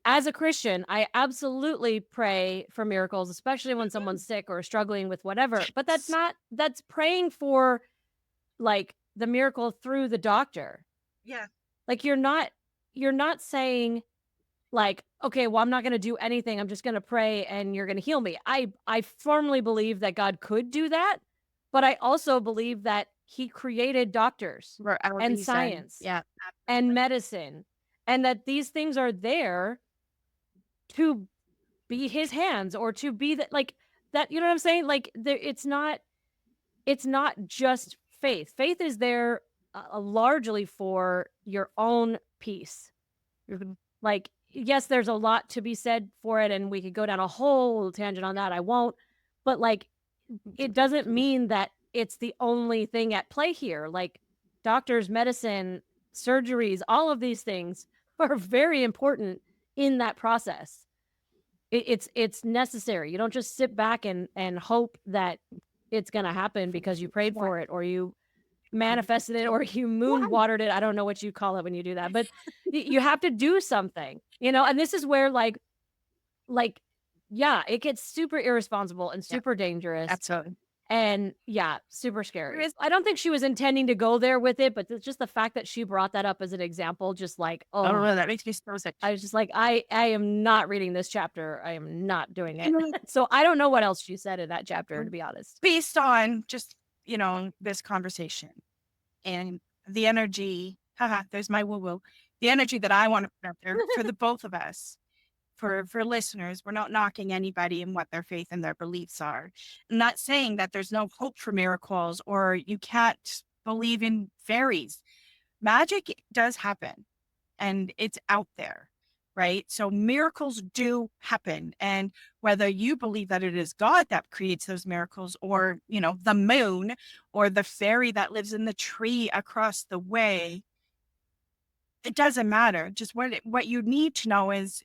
as a Christian, I absolutely pray for miracles, especially when someone's sick or struggling with whatever. But that's praying for like the miracle through the doctor. Yeah. Like, you're not saying like, okay, well, I'm not going to do anything. I'm just going to pray and you're going to heal me. I firmly believe that God could do that, but I also believe that he created doctors and science and medicine, and that these things are there to be his hands, or to be that, like that, you know what I'm saying? Like, it's not just faith. Faith is there largely for your own peace. Like, yes, there's a lot to be said for it, and we could go down a whole tangent on that. I won't, but like, it doesn't mean that it's the only thing at play here. Like, doctors, medicine, surgeries, all of these things are very important in that process. It's necessary. You don't just sit back and hope that it's going to happen because you prayed for it, or you manifested it, or you moon watered it. I don't know what you call it when you do that, but you have to do something, you know? And this is where like, yeah, it gets super irresponsible and super dangerous. Absolutely. And yeah, super scary. is- I don't think she was intending to go there with it, but just the fact that she brought that up as an example, just like, Oh, that makes me so sick. I was just like, I am not reading this chapter. I am not doing it. You know, So I don't know what else she said in that chapter, to be honest. based on just, this conversation and the energy, there's my woo-woo, the energy that I want to put out there for the both of us, for listeners. We're not knocking anybody and what their faith and their beliefs are. I'm not saying that there's no hope for miracles or you can't believe in fairies. Magic does happen and it's out there, right? So miracles do happen. And whether you believe that it is God that creates those miracles or, the moon or the fairy that lives in the tree across the way, it doesn't matter. Just what you need to know is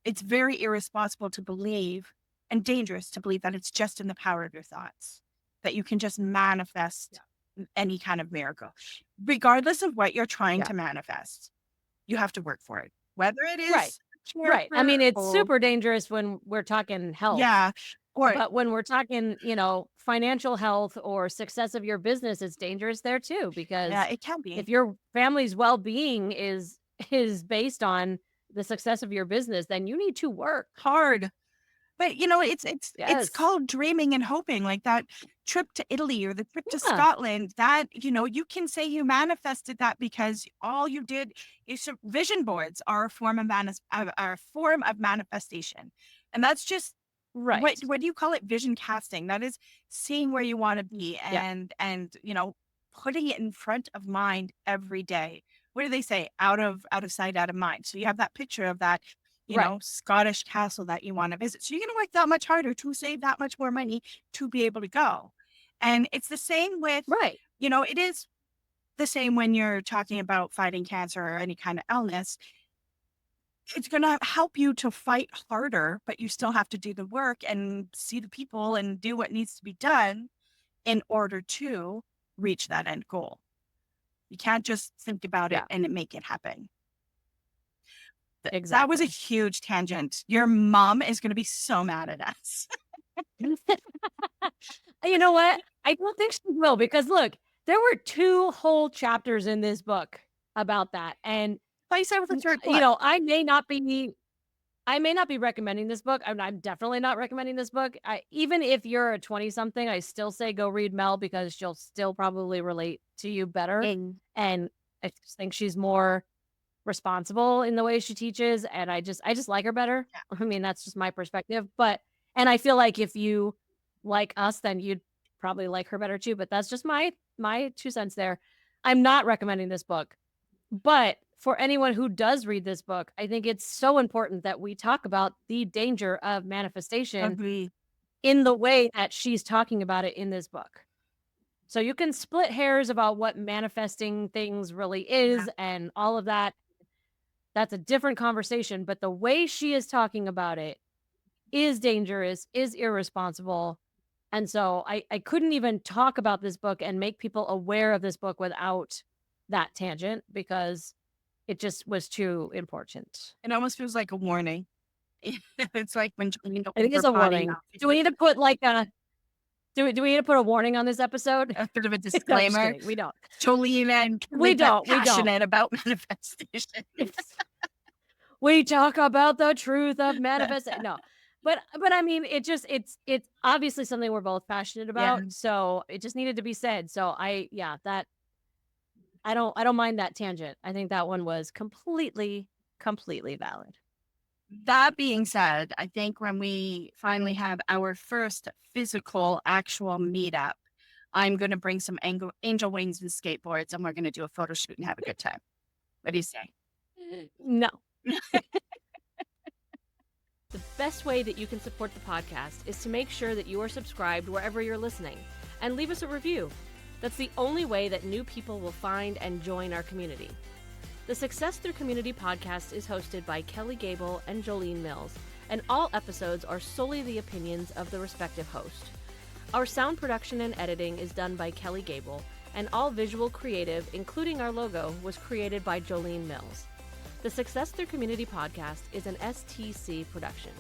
it's very irresponsible to believe and dangerous to believe that it's just in the power of your thoughts, that you can just manifest any kind of miracle, regardless of what you're trying to manifest. You have to work for it, whether it is right. I mean, it's super dangerous when we're talking health. Yeah. But when we're talking, financial health or success of your business, it's dangerous there too, because it can be. if your family's well-being is based on the success of your business, then you need to work hard. But it's called dreaming and hoping, like that trip to Italy or the trip to Scotland, that, you can say you manifested that because all you did is vision boards are a form of manifestation. And that's just what do you call it? Vision casting. That is seeing where you want to be and putting it in front of mind every day. What do they say? Out of sight, out of mind. So you have that picture of that Scottish castle that you want to visit. So you're going to work that much harder to save that much more money to be able to go. And it's the same with, it is the same when you're talking about fighting cancer or any kind of illness. It's going to help you to fight harder, but you still have to do the work and see the people and do what needs to be done in order to reach that end goal. You can't just think about it and make it happen. Exactly. That was a huge tangent. Your mom is going to be so mad at us. You know what? I don't think she will, because look, there were 2 whole chapters in this book about that. And I said with the third book. I may not be recommending this book. I'm definitely not recommending this book. Even if you're a 20-something, I still say go read Mel, because she'll still probably relate to you better. And I just think she's more responsible in the way she teaches, and I just like her better. I mean, that's just my perspective, and I feel like if you like us, then you'd probably like her better too, but that's just my 2 cents there. I'm not recommending this book, but for anyone who does read this book, I think it's so important that we talk about the danger of manifestation in the way that she's talking about it in this book. So you can split hairs about what manifesting things really is and all of that. That's a different conversation, but the way she is talking about it is dangerous, is irresponsible. And so I couldn't even talk about this book and make people aware of this book without that tangent, because it just was too important. It almost feels like a warning. It's like when Jolene, I think it's a warning. Do we need to put like a do we need to put a warning on this episode? A bit of a disclaimer. No, we don't. Jolene and we don't. Passionate about manifestation. We talk about the truth of manifestation. No, but I mean, it's obviously something we're both passionate about. So it just needed to be said. So I don't mind that tangent. I think that one was completely valid. That being said, I think when we finally have our first physical actual meetup, I'm going to bring some angel wings and skateboards, and we're going to do a photo shoot and have a good time. What do you say? No. The best way that you can support the podcast is to make sure that you are subscribed wherever you're listening, and leave us a review. That's the only way that new people will find and join our community. The Success Through Community podcast is hosted by Kelly Gable and Jolene Mills, and all episodes are solely the opinions of the respective host. Our sound production and editing is done by Kelly Gable, and all visual creative, including our logo, was created by Jolene Mills. The Success Through Community podcast is an STC production.